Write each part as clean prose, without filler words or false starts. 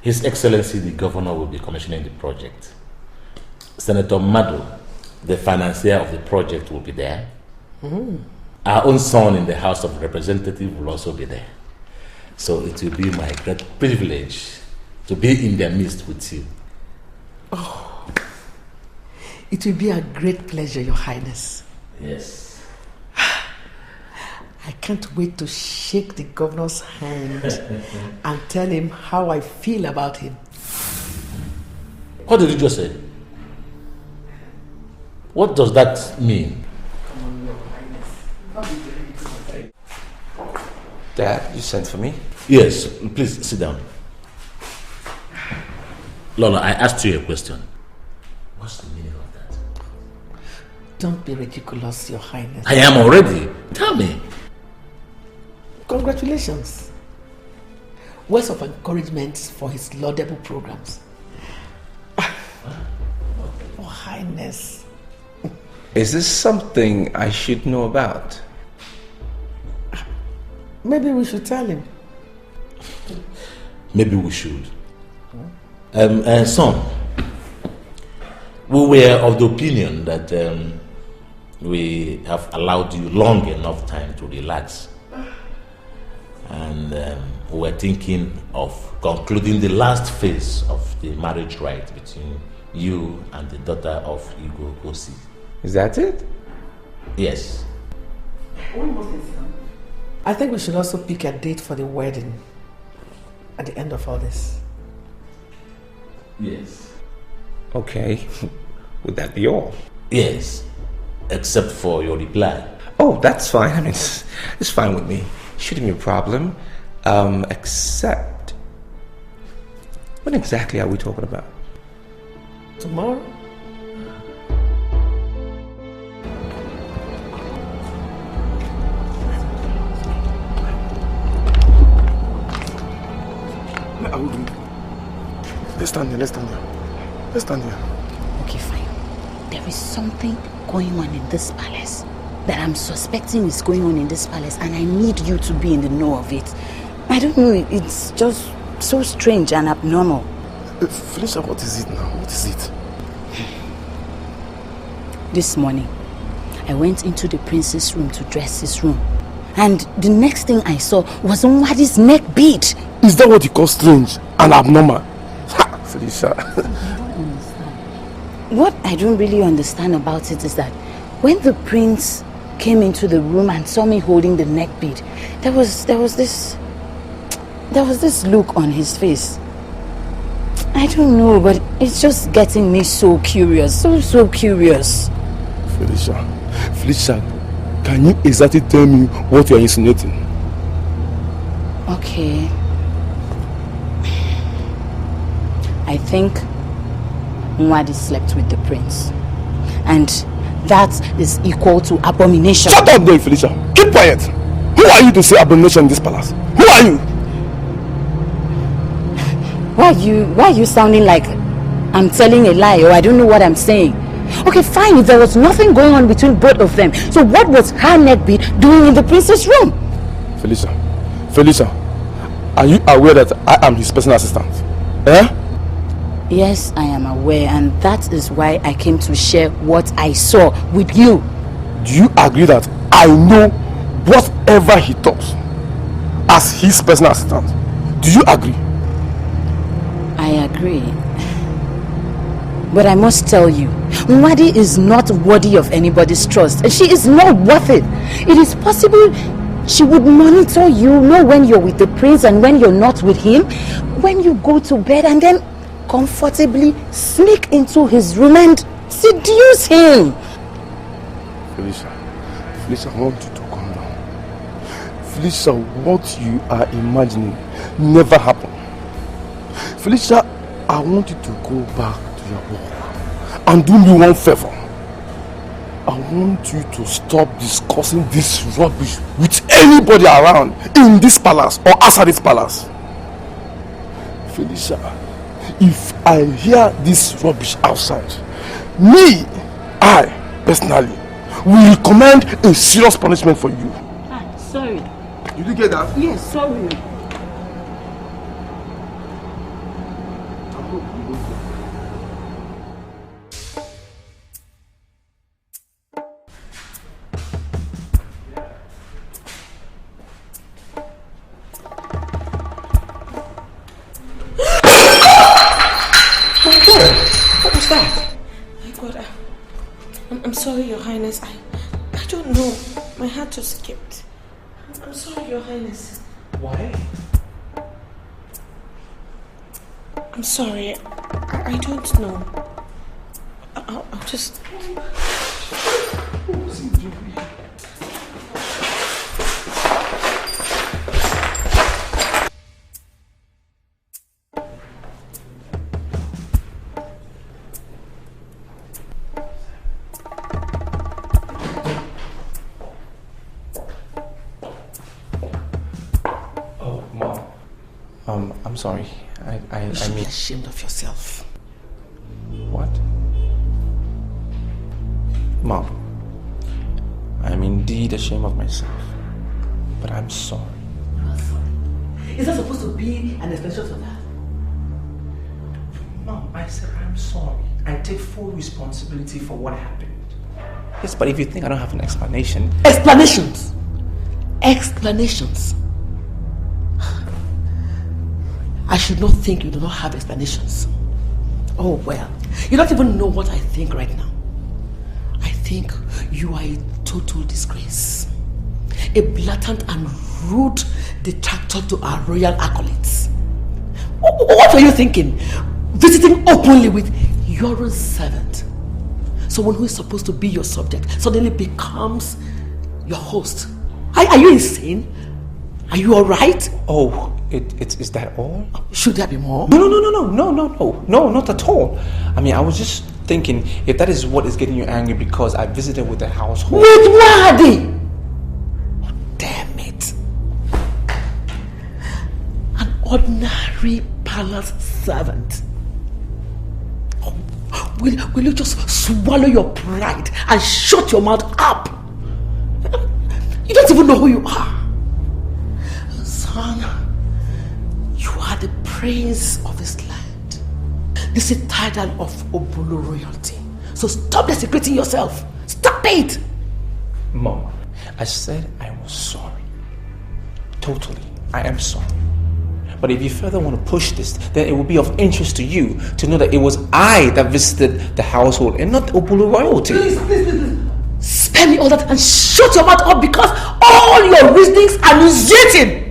His Excellency the Governor will be commissioning the project. Senator Mado, the financier of the project, will be there. Our own son in the House of Representatives will also be there. So it will be my great privilege to be in their midst with you. Oh, it will be a great pleasure, Your Highness. Yes. I can't wait to shake the governor's hand and tell him how I feel about him. What did you just say? What does that mean? Dad, you sent for me? Yes, please sit down. Lola, I asked you a question. What's the meaning of that? Don't be ridiculous, Your Highness. I am already. Tell me. Congratulations. Words of encouragement for his laudable programs. Your Highness. Is this something I should know about? Maybe we should tell him. Maybe we should. Son, we were of the opinion that we have allowed you long enough time to relax. And we were thinking of concluding the last phase of the marriage rite between you and the daughter of Igwe Kosi. Is that it? Yes. I think we should also pick a date for the wedding at the end of all this. Yes. Okay. Would that be all? Yes. Except for your reply. Oh, that's fine. I mean, it's fine with me. Shouldn't be a problem. Except... What exactly are we talking about? Tomorrow? Let's stand here, let's stand here. Let's stand here. Okay, fine. There is something going on in this palace that I'm suspecting is going on in this palace, and I need you to be in the know of it. I don't know, it's just so strange and abnormal. Felicia, what is it now? What is it? This morning, I went into the prince's room to dress his room, and the next thing I saw was Nwadi's neck bead. Is that what you call strange and abnormal? Ha! Felicia. What I don't really understand about it is that when the prince came into the room and saw me holding the neck bead, there was this look on his face. I don't know, but it's just getting me so curious, so curious. Felicia, can you exactly tell me what you are insinuating? Okay. I think Nwadi slept with the prince, and that is equal to abomination. Shut up there, Felicia. Keep quiet. Who are you to say abomination in this palace? Who are you? Why are you sounding like I'm telling a lie, or I don't know what I'm saying? Okay, fine, if there was nothing going on between both of them, so what was her neck bead doing in the prince's room? Felicia, are you aware that I am his personal assistant? Eh? Yes, I am aware, and that is why I came to share what I saw with you. Do you agree that I know whatever he does as his personal assistant? Do you agree? I agree. But I must tell you, Nwadi is not worthy of anybody's trust, and she is not worth it. It is possible she would monitor you, know when you're with the prince and when you're not with him, when you go to bed, and then comfortably sneak into his room and seduce him. Felicia, I want you to calm down. Felicia, what you are imagining never happened. Felicia, I want you to go back to your work and do me one favor. I want you to stop discussing this rubbish with anybody around in this palace or outside this palace. Felicia, if I hear this rubbish outside, I personally will recommend a serious punishment for you. Sorry. Did you get that? Yes, sorry. What's that? My God, I'm sorry, Your Highness. I don't know. My heart just skipped. I'm sorry, Your Highness. Why? I'm sorry. I don't know. I'll just... What's he doing? I'm sorry. I You should mean... be ashamed of yourself. What? Mom, I'm indeed ashamed of myself. But I'm sorry. Is that supposed to be an explanation for that? Mom, I said I'm sorry. I take full responsibility for what happened. Yes, but if you think I don't have an explanation... Explanations! Explanations! I should not think you do not have explanations. Oh well, you don't even know what I think right now. I think you are a total disgrace. A blatant and rude detractor to our royal accolades. What were you thinking? Visiting openly with your own servant. Someone who is supposed to be your subject suddenly becomes your host. Are you insane? Are you alright? Oh, is that all? Should there be more? No, not at all. I mean, I was just thinking if that is what is getting you angry because I visited with the household. With Wadi! Oh, damn it. An ordinary palace servant. Oh, will you just swallow your pride and shut your mouth up? You don't even know who you are. Son, you are the prince of this land. This is title of Obulu royalty. So stop desecrating yourself. Stop it! Mom, I said I was sorry. Totally, I am sorry. But if you further want to push this, then it will be of interest to you to know that it was I that visited the household and not Obulu royalty. Please. Spare me all that and shut your mouth up because all your reasonings are nauseating.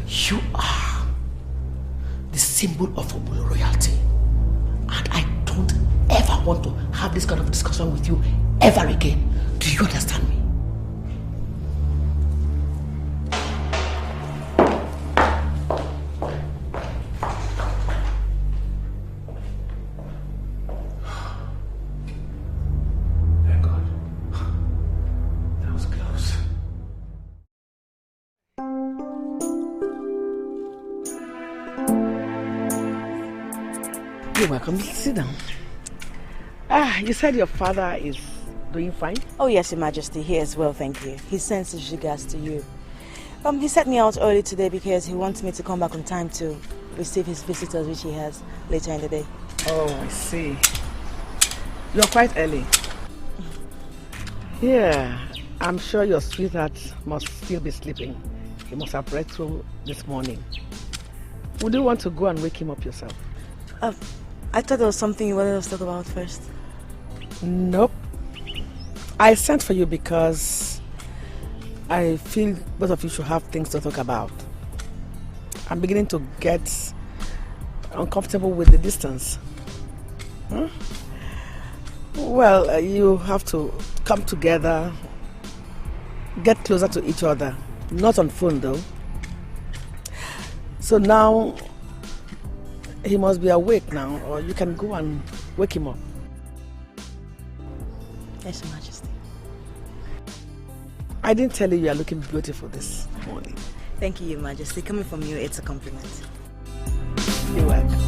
You are the symbol of Obulu royalty. And I don't ever want to have this kind of discussion with you ever again. Do you understand me? Thank God. That was close. You're welcome. Sit down. You said your father is doing fine? Oh yes, Your Majesty, he is well, thank you. He sends his regards to you. He sent me out early today because he wants me to come back on time to receive his visitors, which he has later in the day. Oh, I see. You're quite early. Yeah, I'm sure your sweetheart must still be sleeping. He must have read through this morning. Would you want to go and wake him up yourself? I thought there was something you wanted us to talk about first. Nope. I sent for you because I feel both of you should have things to talk about. I'm beginning to get uncomfortable with the distance. Huh? Well, you have to come together, get closer to each other. Not on phone though. So now he must be awake now, or you can go and wake him up. Yes, Your Majesty. I didn't tell you are looking beautiful this morning. Thank you, Your Majesty. Coming from you, it's a compliment. You're welcome.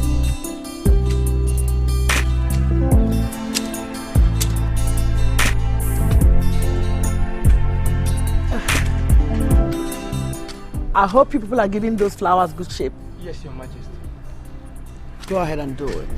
I hope you people are giving those flowers good shape. Yes, Your Majesty. Go ahead and do it.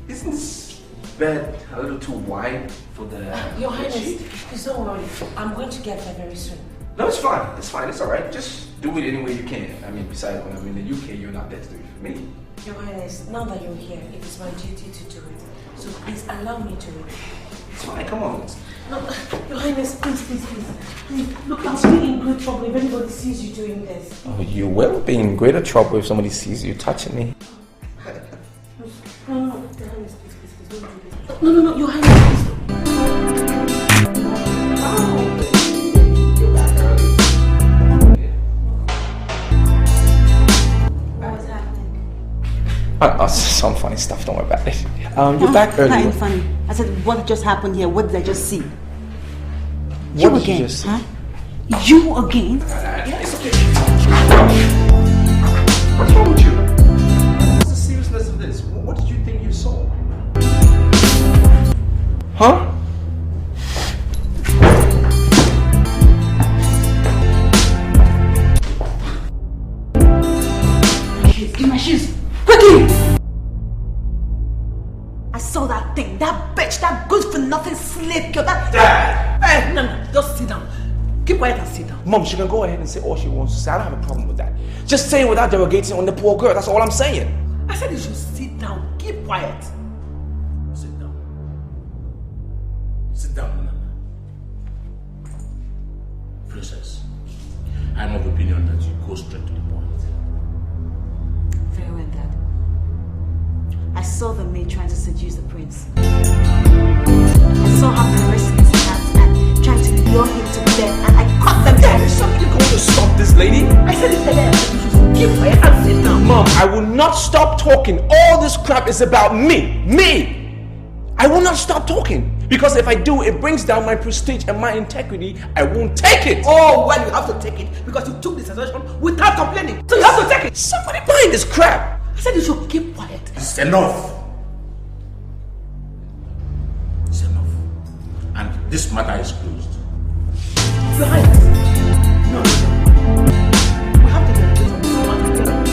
Isn't this bed a little too wide for the... Your Highness, please don't worry. I'm going to get there very soon. No, it's fine. It's fine. It's all right. Just do it any way you can. I mean, besides, when I'm in the UK, you're not there to do it for me. Your Highness, now that you're here, it is my duty to do it. So please allow me to do it. It's fine. Come on. No, Your Highness, please. Look, I'll be in great trouble if anybody sees you doing this. Oh, you will be in greater trouble if somebody sees you touching me. No, Your Highness, please, don't do this. No, Your Highness, please. What's happening? Some funny stuff, don't worry about it. You're back early. Not funny. I said, what just happened here? What did I just see? What did again, you just see? huh? You again? It's okay. What's wrong with you? What's the seriousness of this? What did you think you saw? Huh? Give my shoes. Quickly! I saw that thing, that bitch, that good for nothing slave girl, that... Dad! Hey, no, just sit down. Keep quiet and sit down. Mom, she can go ahead and say all she wants to say. I don't have a problem with that. Just say it without derogating on the poor girl. That's all I'm saying. I said you should sit down. Keep quiet. Sit down. Sit down, Nana. Princess, I'm of the opinion that you go straight to the point. Very well, Dad. I saw the maid trying to seduce the prince. I saw her caressing his hands and trying to lure him to bed, and I caught them dead. Is somebody going to stop this lady? I said it's better. You should keep quiet and sit down. Mom, I will not stop talking. All this crap is about me. Me! I will not stop talking. Because if I do, it brings down my prestige and my integrity. I won't take it. Oh, well, you have to take it because you took the suggestion without complaining. So you have to take it. Somebody buying this crap. I said you should keep quiet. It's enough. It's enough. And this matter is closed. Your Highness. No. We have to get this on this matter.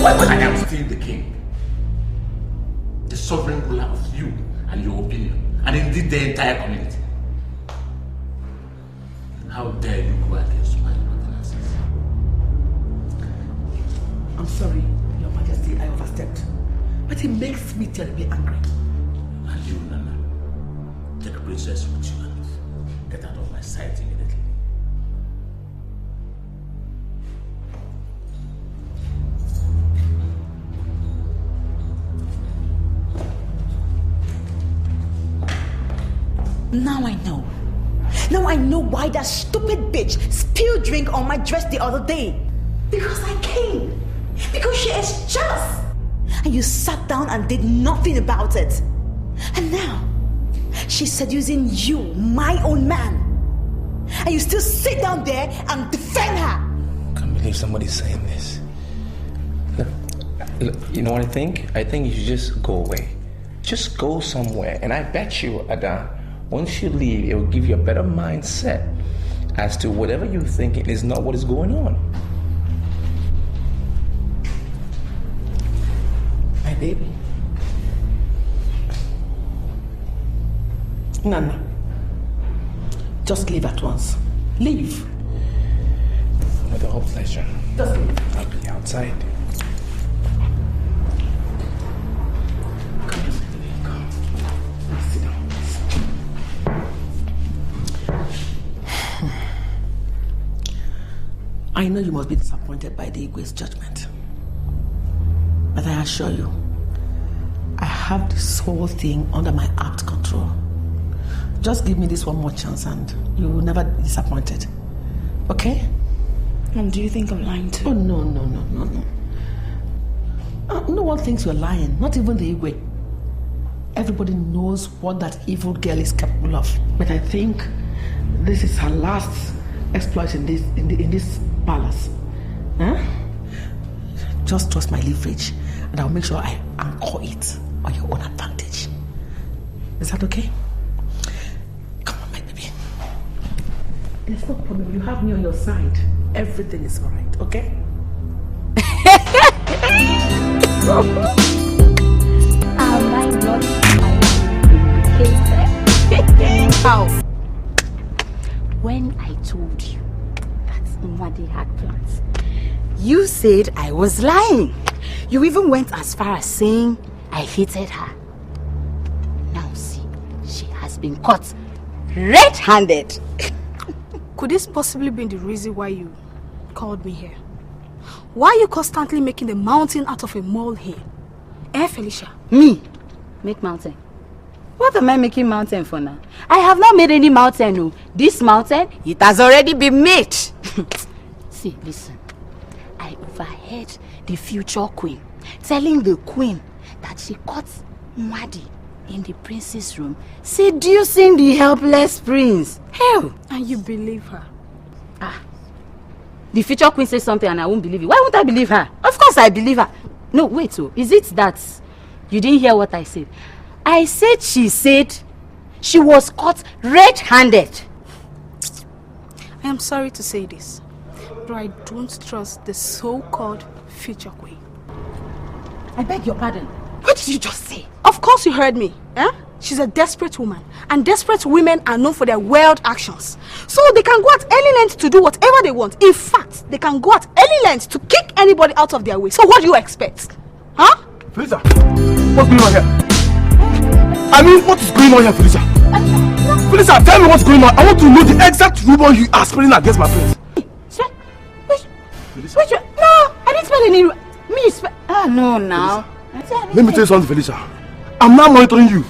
Why? I am still the king. The sovereign ruler of you and your opinion. And indeed the entire community. How dare you go against my ordinances? I'm sorry, Your Majesty, I overstepped. But it makes me terribly angry. And you, Nana, take the princess with you and get out of my sight immediately. Now I know. Now I know why that stupid bitch spilled drink on my dress the other day. Because I came. Because she is jealous. And you sat down and did nothing about it. And now, she's seducing you, my own man. And you still sit down there and defend her. I can't believe somebody's saying this. Look, you know what I think? I think you should just go away. Just go somewhere. And I bet you, Ada, once you leave, it will give you a better mindset as to whatever you're thinking is not what is going on. My baby. Nana. Just leave at once. Leave. With all pleasure. Just leave. I'll be outside. Come here, my baby. Come. Sit down. I know you must be disappointed by the Igwe's judgment. But I assure you, I have this whole thing under my apt control. Just give me this one more chance and you will never be disappointed. Okay? Mom, do you think I'm lying too? Oh, no. No one thinks you're lying, not even the Igwe. Everybody knows what that evil girl is capable of. But I think this is her last exploit in this palace. Huh? Just trust my leverage and I'll make sure I anchor it on your own advantage. Is that okay? Come on, my baby. There's no problem. You have me on your side. Everything is alright, okay? How? When I told you that Mwadi had plans, you said I was lying. You even went as far as saying I hated her. Now see, she has been caught red-handed. Could this possibly be the reason why you called me here? Why are you constantly making a mountain out of a molehill? Felicia? Me? Make mountain? What am I making mountain for now? I have not made any mountain, no. This mountain, it has already been made. See, listen. I overheard the future queen telling the queen that she caught Mwadi in the prince's room, seducing the helpless prince. Hell! And you believe her? The future queen says something and I won't believe it. Why won't I believe her? Of course I believe her. No, wait, so is it that you didn't hear what I said? I said she was caught red-handed. I am sorry to say this, but I don't trust the so-called future queen. I beg your pardon. What did you just say? Of course you heard me. She's a desperate woman, and desperate women are known for their wild actions. So they can go at any length to do whatever they want. In fact, they can go at any length to kick anybody out of their way. So what do you expect? Huh? Felicia, what's going on here? I mean, what is going on here, Felicia? Felicia, tell me what's going on. I want to know the exact rumor you are spreading against my friends. Which one? No, I didn't spell any. No, now. Let me tell you something, Felicia. I'm now monitoring you.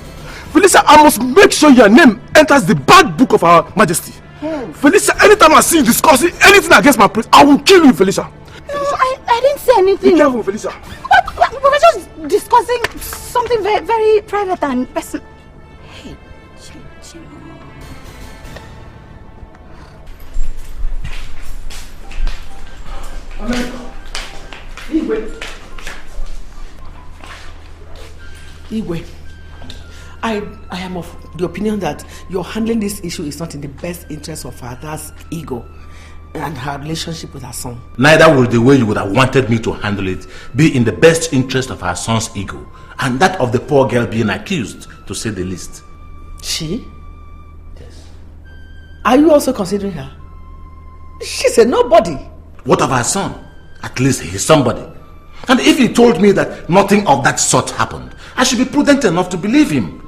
Felicia, I must make sure your name enters the bad book of Her Majesty. Hell. Felicia, anytime I see you discussing anything against my prince, I will kill you, Felicia. No, I didn't say anything. Be careful, Felicia. What? We were just discussing something very, very private and personal. Hey, Igwe, I am of the opinion that you're handling this issue is not in the best interest of her dad's ego and her relationship with her son. Neither will the way you would have wanted me to handle it be in the best interest of her son's ego and that of the poor girl being accused, to say the least. She? Yes. Are you also considering her? She's a nobody. What of her son? At least he's somebody. And if he told me that nothing of that sort happened, I should be prudent enough to believe him.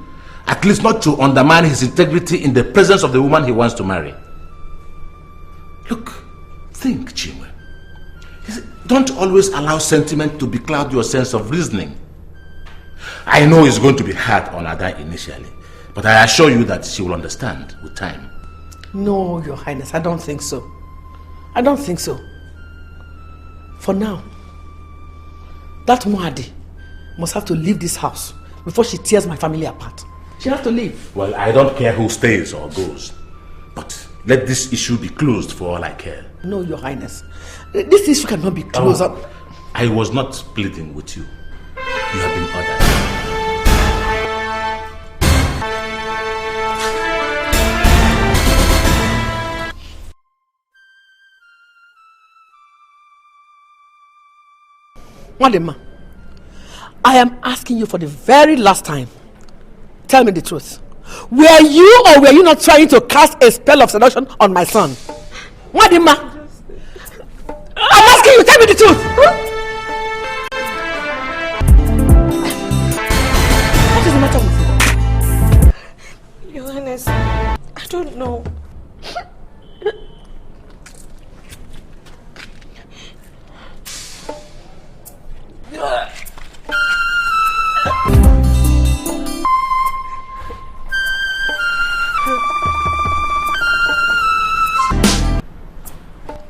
At least not to undermine his integrity in the presence of the woman he wants to marry. Look, think, Chinwe. Don't always allow sentiment to becloud your sense of reasoning. I know it's going to be hard on Ada initially, but I assure you that she will understand with time. No, Your Highness, I don't think so. I don't think so. For now, that Mwadi must have to leave this house before she tears my family apart. She has to leave. Well, I don't care who stays or goes, but let this issue be closed for all I care. No, Your Highness. This issue cannot be closed up. I was not pleading with you. You have been ordered. Wadema, I am asking you for the very last time. Tell me the truth. Were you or were you not trying to cast a spell of seduction on my son? Wadema, I'm asking you, tell me the truth. What is the matter with you? Your Highness, I don't know.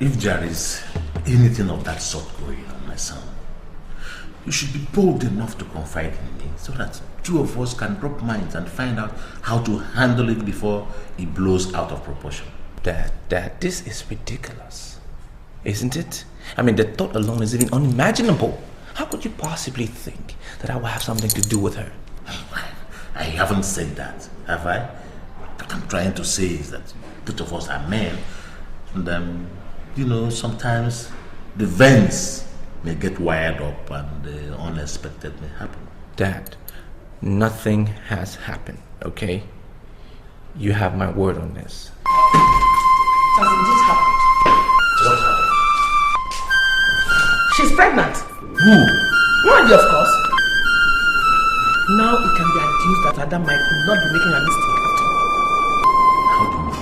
If there is anything of that sort going on, my son, you should be bold enough to confide in me so that two of us can rub minds and find out how to handle it before it blows out of proportion. Dad, this is ridiculous, isn't it? I mean, the thought alone is even unimaginable. How could you possibly think that I will have something to do with her? I haven't said that, have I? What I'm trying to say is that both of us are men, and you know, sometimes the veins may get wired up and the unexpected may happen. Dad, nothing has happened, okay? You have my word on this. Has indeed happened. What happened? She's pregnant. Who? Maide, of course. Now it can be adduced that Adam might not be making a mistake at all. How do you mean?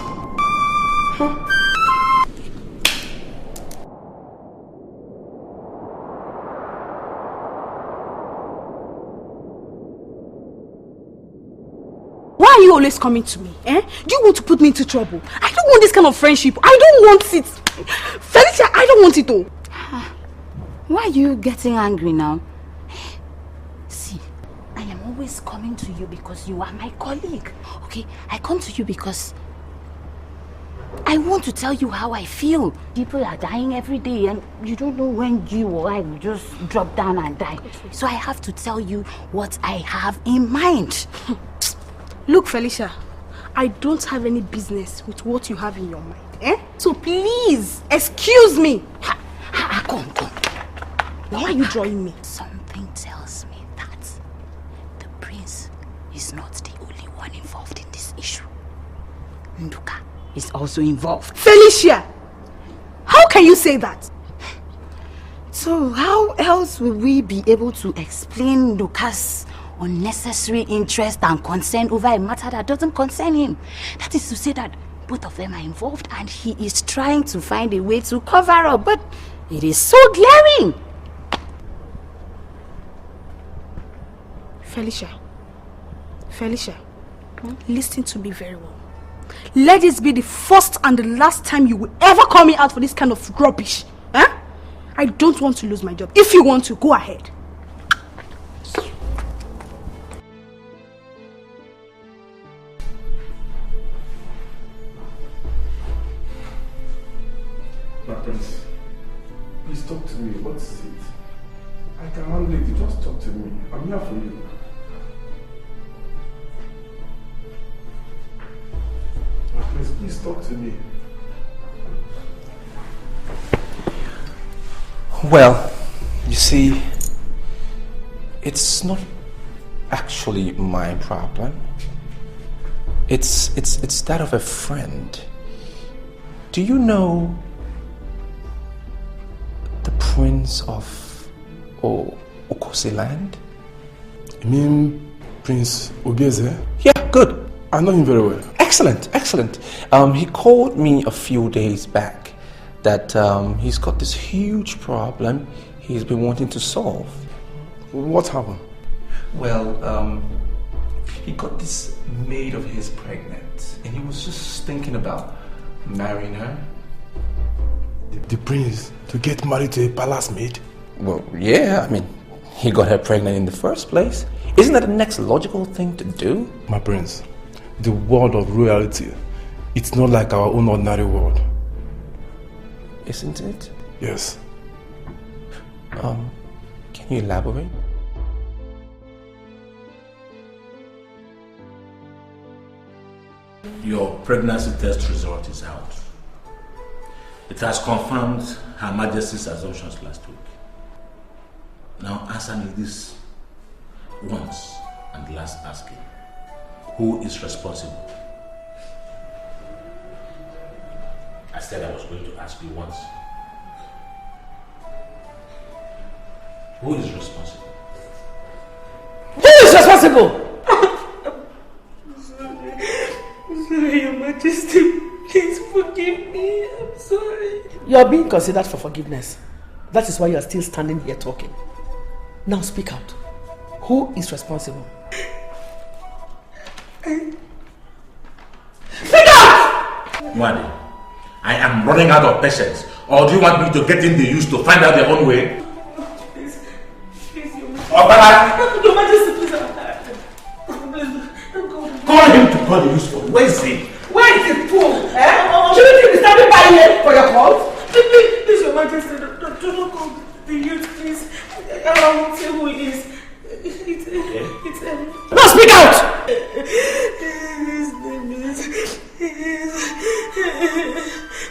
Why are you always coming to me? Eh? Do you want to put me into trouble? I don't want this kind of friendship. I don't want it. Felicia, I don't want it though. Why are you getting angry now? See, I am always coming to you because you are my colleague. Okay, I come to you because I want to tell you how I feel. People are dying every day and you don't know when you or I will just drop down and die. So I have to tell you what I have in mind. Look, Felicia, I don't have any business with what you have in your mind. Eh? So please, excuse me. Come. Why are you drawing me? Something tells me that the prince is not the only one involved in this issue. Nduka is also involved. Felicia, how can you say that? So how else will we be able to explain Nduka's unnecessary interest and concern over a matter that doesn't concern him? That is to say that both of them are involved and he is trying to find a way to cover up, but it is so glaring. Felicia, listen to me very well. Let this be the first and the last time you will ever call me out for this kind of rubbish. Huh? I don't want to lose my job. If you want to, go ahead. My prince, please talk to me. What is it? I can handle it. You just talk to me. I'm here for you. My prince, please talk to me. Well, you see, it's not actually my problem. It's that of a friend. Do you know the Prince of Okosi land? You mean Prince Obieze? Yeah, good. I know him very well. Excellent. He called me a few days back that he's got this huge problem he's been wanting to solve. What happened? Well, he got this maid of his pregnant and he was just thinking about marrying her. The prince to get married to a palace maid? Well, yeah, I mean, he got her pregnant in the first place. Isn't that the next logical thing to do? My prince, the world of royalty, it's not like our own ordinary world. Isn't it? Yes. Can you elaborate? Your pregnancy test result is out. It has confirmed Her Majesty's assumptions last week. Now answer me this once and last asking. Who is responsible? I said I was going to ask you once. Who is responsible? Who is responsible? Sorry, Your Majesty. Please forgive me. I'm sorry. You are being considered for forgiveness. That is why you are still standing here talking. Now speak out. Who is responsible? Speak out! Maide, I am running out of patience. Or do you want me to get in the use to find out their own way? Please, Your Majesty. Your Majesty, please. Please, Call him to call the useful. Where is he? Where is the fool? Shouldn't you be standing by here for your calls? Please, Your Majesty, don't call the youth, please. I won't say who it is. It's No, speak out! His name is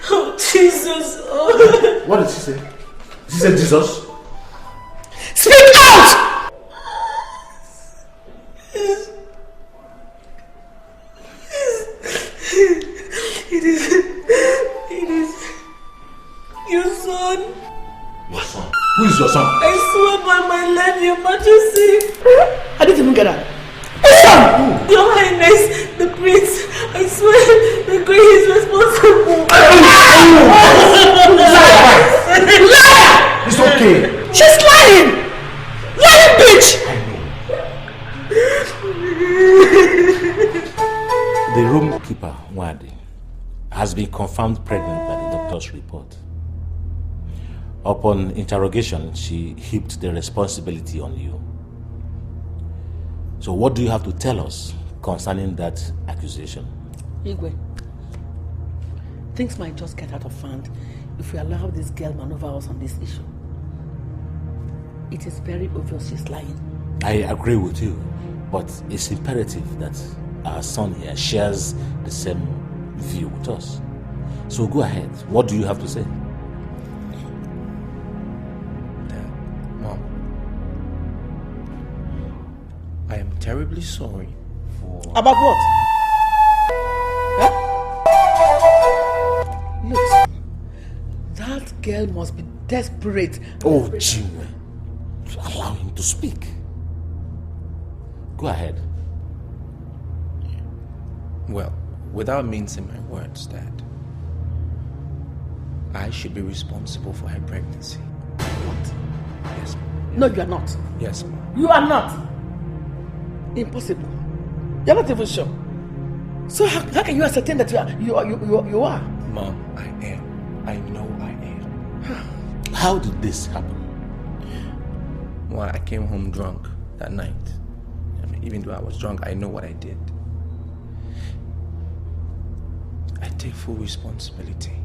oh, Jesus. Oh. What did she say? She said Jesus? Speak out! Who is your son? I swear by my life, Your Majesty. I didn't even get that. Your Highness, the prince, I swear the queen is responsible. Liar! It's okay. She's lying! Lying bitch! The room keeper, Wadi, has been confirmed pregnant by the doctor's report. Upon interrogation, she heaped the responsibility on you. So what do you have to tell us concerning that accusation? Igwe, things might just get out of hand if we allow this girl maneuver us on this issue. It is very obvious she's lying. I agree with you, but it's imperative that our son here shares the same view with us. So go ahead. What do you have to say? Mom, I am terribly sorry for... About what? Huh? Look, that girl must be desperate. Oh, Jimmy, allow him to speak. Go ahead. Well, without mincing my words, Dad, I should be responsible for her pregnancy. What? Yes, Mom. No, you are not. Yes, Mom. You are not. Impossible. You're not even sure. So how can you ascertain that you are? Mom, I am. I know I am. How did this happen? Well, I came home drunk that night. I mean, even though I was drunk, I know what I did. I take full responsibility.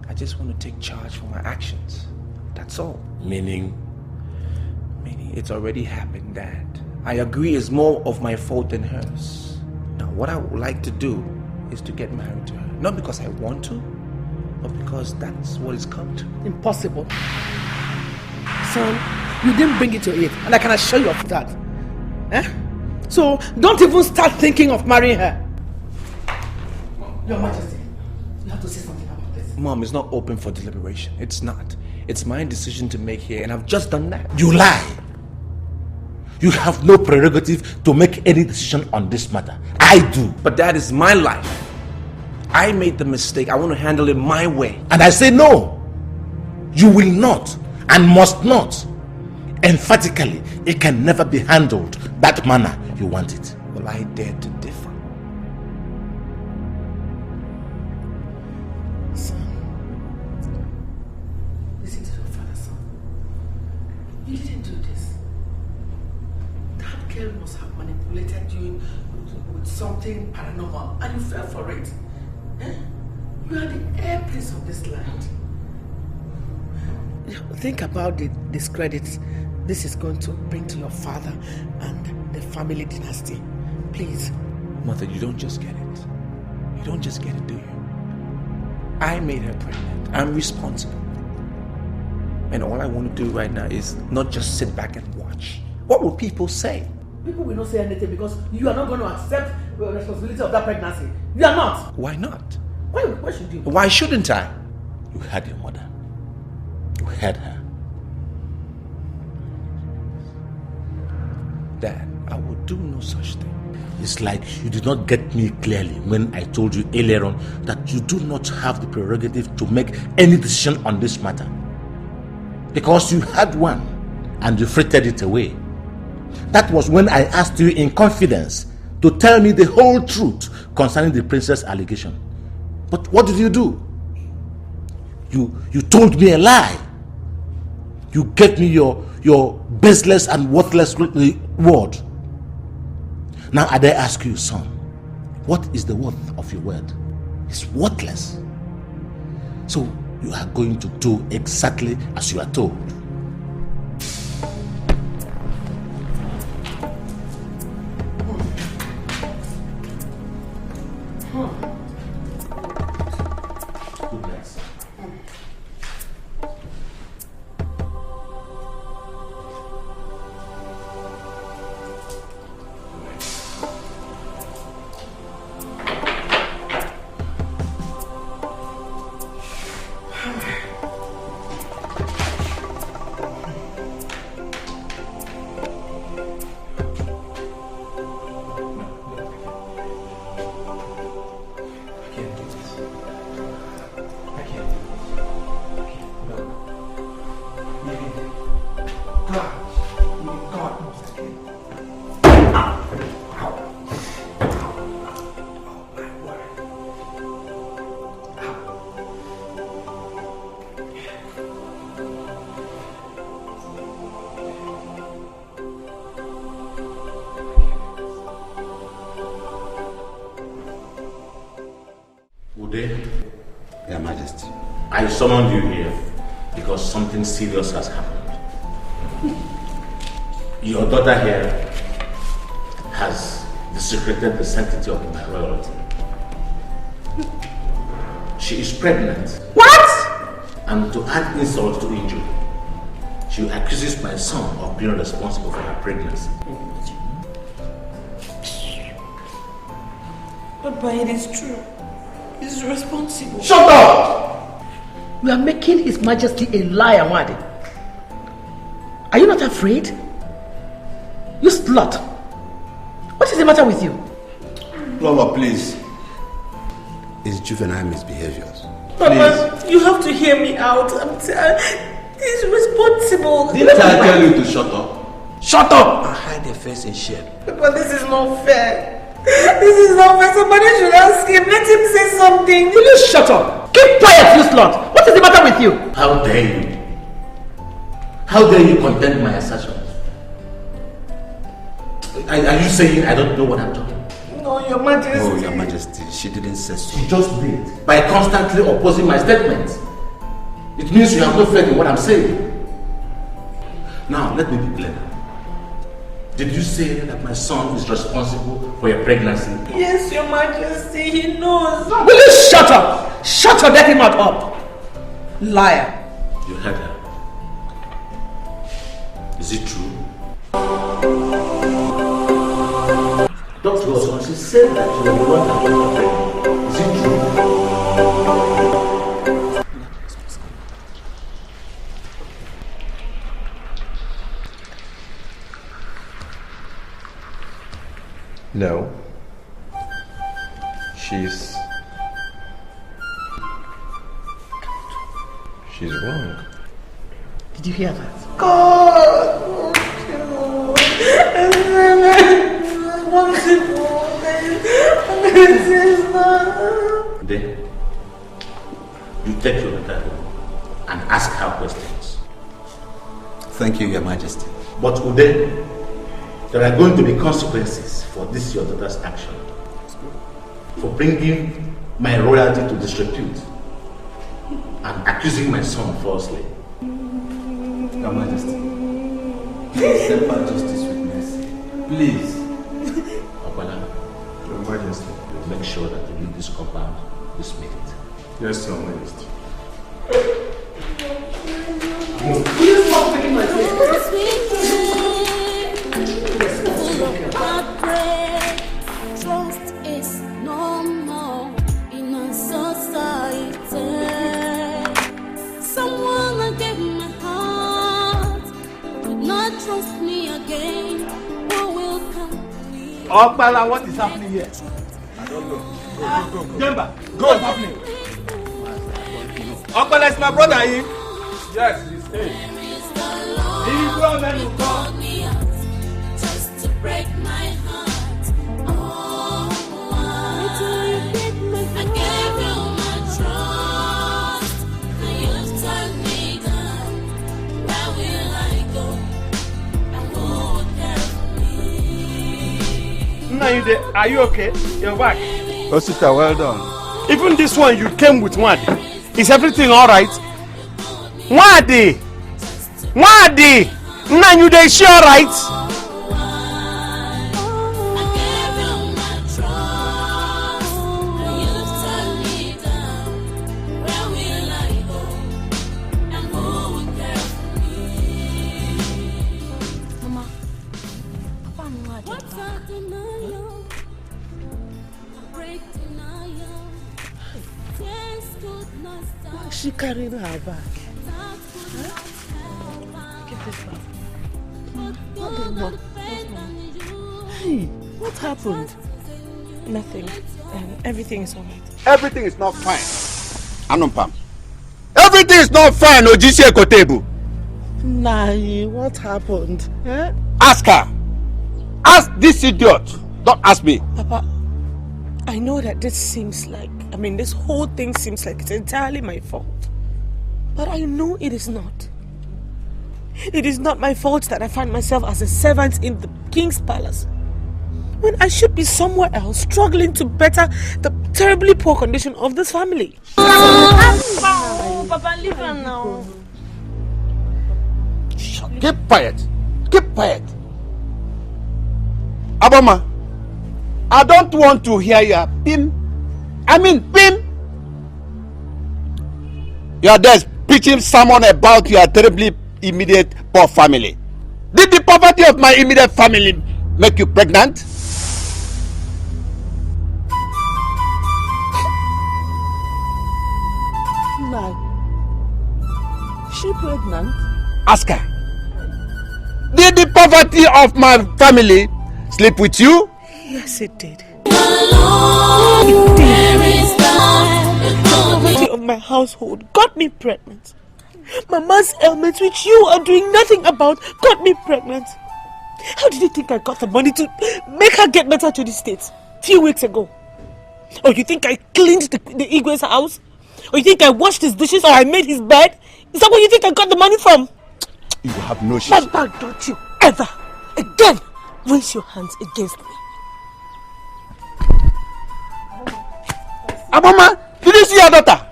I just want to take charge for my actions. That's all. Meaning? Meaning it's already happened, Dad. I agree it's more of my fault than hers. Now, what I would like to do is to get married to her. Not because I want to, but because that's what it's come to. Impossible. Son, you didn't bring it to it, and I can assure you of that. Eh? So, don't even start thinking of marrying her. Your Majesty, you have to say something about this. Mom, it's not open for deliberation. It's not. It's my decision to make here, and I've just done that. You lie. You have no prerogative to make any decision on this matter. I do. But that is my life. I made the mistake. I want to handle it my way. And I say no. You will not and must not. Emphatically, it can never be handled that manner you want it. Well, I dare to differ. Son, listen to your father, son. You didn't do this. That girl must have manipulated you with something paranormal, and you fell for it. Eh? You are the heir prince of this land. Think about the discredit this is going to bring to your father and the family dynasty. Please. Mother, you don't just get it. You don't just get it, do you? I made her pregnant. I'm responsible. And all I want to do right now is not just sit back and watch. What will people say? People will not say anything because you are not going to accept the responsibility of that pregnancy. You are not. Why not? Why should you? Why shouldn't I? You heard your mother. You heard her. Dad, I will do no such thing. It's like you did not get me clearly when I told you earlier on that you do not have the prerogative to make any decision on this matter. Because you had one and you frittered it away. That was when I asked you in confidence to tell me the whole truth concerning the princess allegation. But what did you do? You told me a lie. You gave me your baseless and worthless word. Now I dare ask you, son, what is the worth of your word? It's worthless. So you are going to do exactly as you are told. I summoned you here because something serious has happened. Your daughter here has desecrated the sanctity of my royalty. She is pregnant. What? And to add insult to injury, she accuses my son of being responsible for her pregnancy. But it is true. He's responsible. Shut up! You are making His Majesty a liar, Wadi. Are you not afraid? You slut! What is the matter with you? Lola, please. It's juvenile misbehaviors. Papa, you have to hear me out. He's responsible. Didn't I tell you to shut up? Shut up! And hide your face in shame. But this is not fair. This is not fair. Somebody should ask him. Let him say something. Will you shut up? Keep quiet, you slut! What is the matter with you? How dare you? How dare you contend my assertions? Are you saying I don't know what I'm talking about? No, Your Majesty. Oh, Your Majesty, she didn't say so. She just did. By constantly opposing my statements. It means you have no faith in what I'm saying. Now, let me be clear. Did you say that my son is responsible for your pregnancy? Yes, Your Majesty, he knows. Will you shut up? Shut your dirty mouth up! Liar. You heard her. Is it true? Dr. Watson, she said that you were the one that got her pregnant. Is it true? No. She's wrong. Did you hear that? God! Then, you take your daughter home and ask her questions. Thank you, Your Majesty. But Ude, there are going to be consequences for this your daughter's action. For bringing my royalty to disrepute and accusing my son falsely. Your Majesty, please temper justice with mercy. Please. Akwala, Your Majesty. make sure that you leave this compound this minute. Yes, Your Majesty. Will you stop making my face? Trust is no more in our society. Someone I gave my heart would not trust me again. Who will come to me? Okpala, what is happening here? I don't know. Go. Demba, go. What's happening? Okpala is my brother here. Yes, he's here. He's grown and he's gone. Just to break my heart. Oh, I gave you my trust, and you've turned me down. Where will I go? And who will care for me? Are you okay? You're back. Osita, well done. Even this one, you came with Wadi. Is everything alright? Wadi! Wadi! Now you dey sure right? She carried her back. Give this back. Hey, what happened? Nothing. Everything is alright. Everything is not fine. Anumpam. Everything is not fine, Ojisi Ekotebu. Nai, what happened? Eh? Ask her. Ask this idiot. Don't ask me. Papa, I know that this whole thing seems like it's entirely my fault. But I know it is not. It is not my fault that I find myself as a servant in the king's palace, when I should be somewhere else struggling to better the terribly poor condition of this family. Papa, leave her now. Shut. Keep quiet. Keep quiet. Aboma, I don't want to hear your pim. I mean pim. You are there preaching someone about your terribly immediate poor family. Did the poverty of my immediate family make you pregnant? No. Is she pregnant? Ask her. Did the poverty of my family sleep with you? Yes, it did. It did. The poverty of my household got me pregnant. Mama's ailments, which you are doing nothing about, got me pregnant. How did you think I got the money to make her get better to the States a few weeks ago? Or you think I cleaned the Igwe's house? Or you think I washed his dishes or I made his bed? Is that where you think I got the money from? You have no shame. But don't you ever again raise your hands against me. Aboma, did you see your daughter?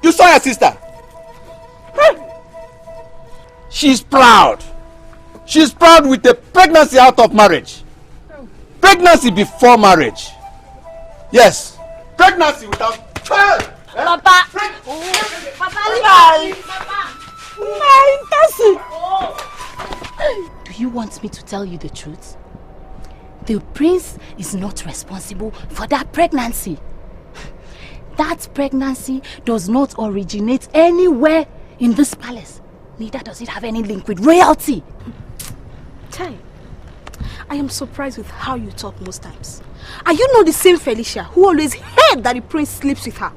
You saw your sister. She's proud. She's proud with a pregnancy out of marriage. Pregnancy before marriage. Yes. Pregnancy without child. Papa. Do you want me to tell you the truth? The prince is not responsible for that pregnancy. That pregnancy does not originate anywhere in this palace. Neither does it have any link with royalty. Chai, I am surprised with how you talk most times. Are you not the same Felicia who always heard that the prince sleeps with her?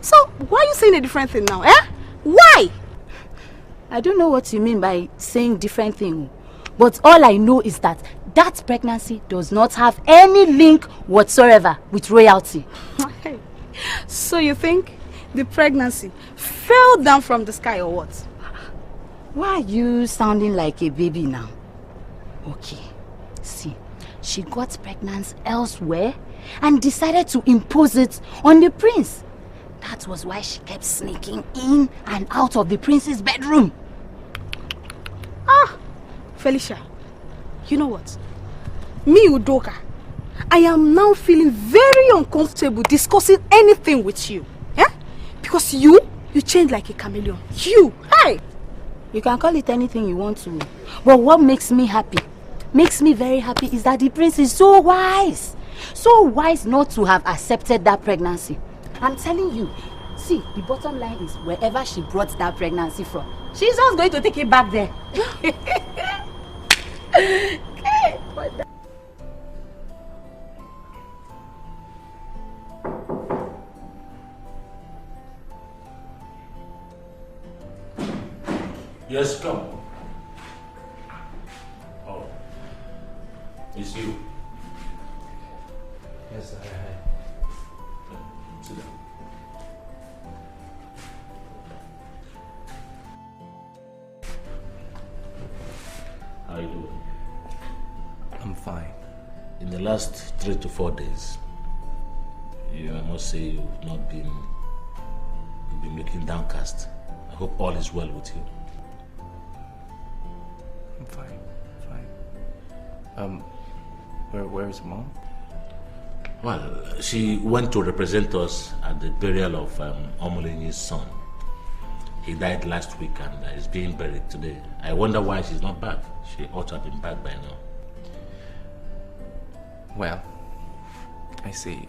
So why are you saying a different thing now, eh? Why? I don't know what you mean by saying different thing. But all I know is that that pregnancy does not have any link whatsoever with royalty. So you think the pregnancy fell down from the sky or what? Why are you sounding like a baby now? Okay, see, she got pregnant elsewhere and decided to impose it on the prince. That was why she kept sneaking in and out of the prince's bedroom. Ah, Felicia, you know what? Me, Udoka, I am now feeling very uncomfortable discussing anything with you. Eh? Because you change like a chameleon. Hey! You can call it anything you want to. But what makes me happy, makes me very happy, is that the prince is so wise. So wise not to have accepted that pregnancy. I'm telling you, see, the bottom line is wherever she brought that pregnancy from, she's just going to take it back there. Yes, come. Oh, it's you. Yes, sir. Sit down. How are you doing? I'm fine. In the last 3 to 4 days, I must say you've been looking downcast. I hope all is well with you. I'm fine. Where is Mom? Well, she went to represent us at the burial of Omolenyi's son. He died last week and is being buried today. I wonder why she's not back. She ought to have been back by now. Well, I see.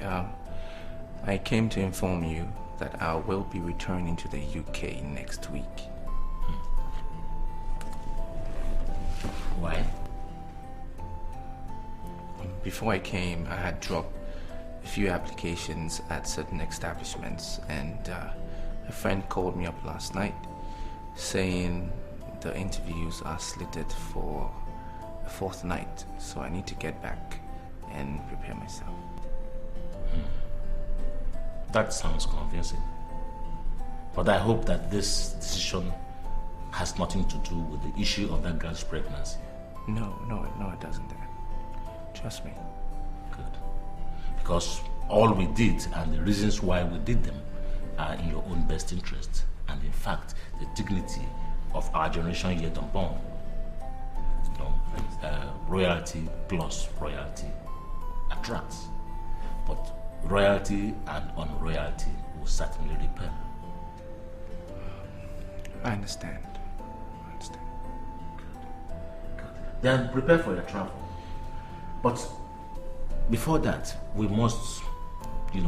I came to inform you that I will be returning to the UK next week. Why? Before I came, I had dropped a few applications at certain establishments, and a friend called me up last night saying the interviews are slated for a fortnight, so I need to get back and prepare myself. That sounds convincing. But I hope that this decision has nothing to do with the issue of that girl's pregnancy. No, it doesn't, Dad. Trust me. Good. Because all we did and the reasons why we did them are in your own best interest, and in fact, the dignity of our generation yet unborn. You know, royalty plus royalty attracts, but royalty and unroyalty will certainly repel. I understand. Then prepare for your travel. But before that, we must,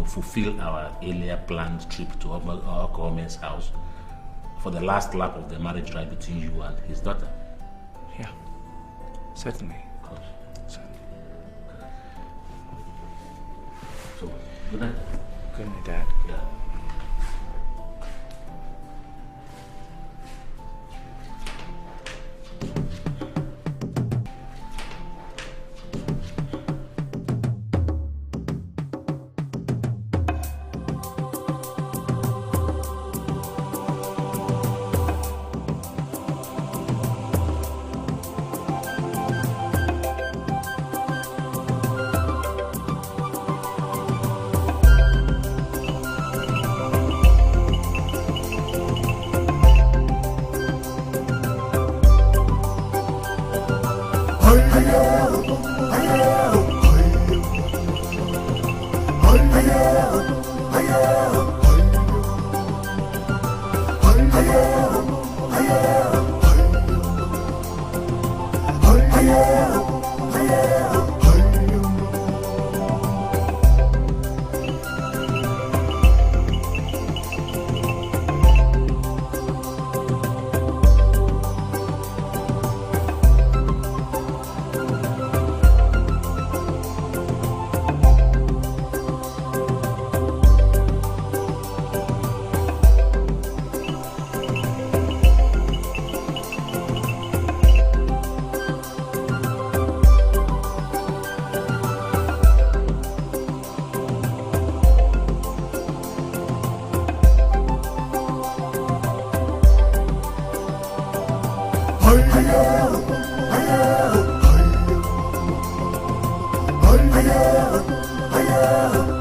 fulfill our earlier planned trip to our government's house for the last lap of the marriage ride between you and his daughter. Yeah, certainly. So, good night. Good night, Dad. Yeah. Hiya, hiya, hiya.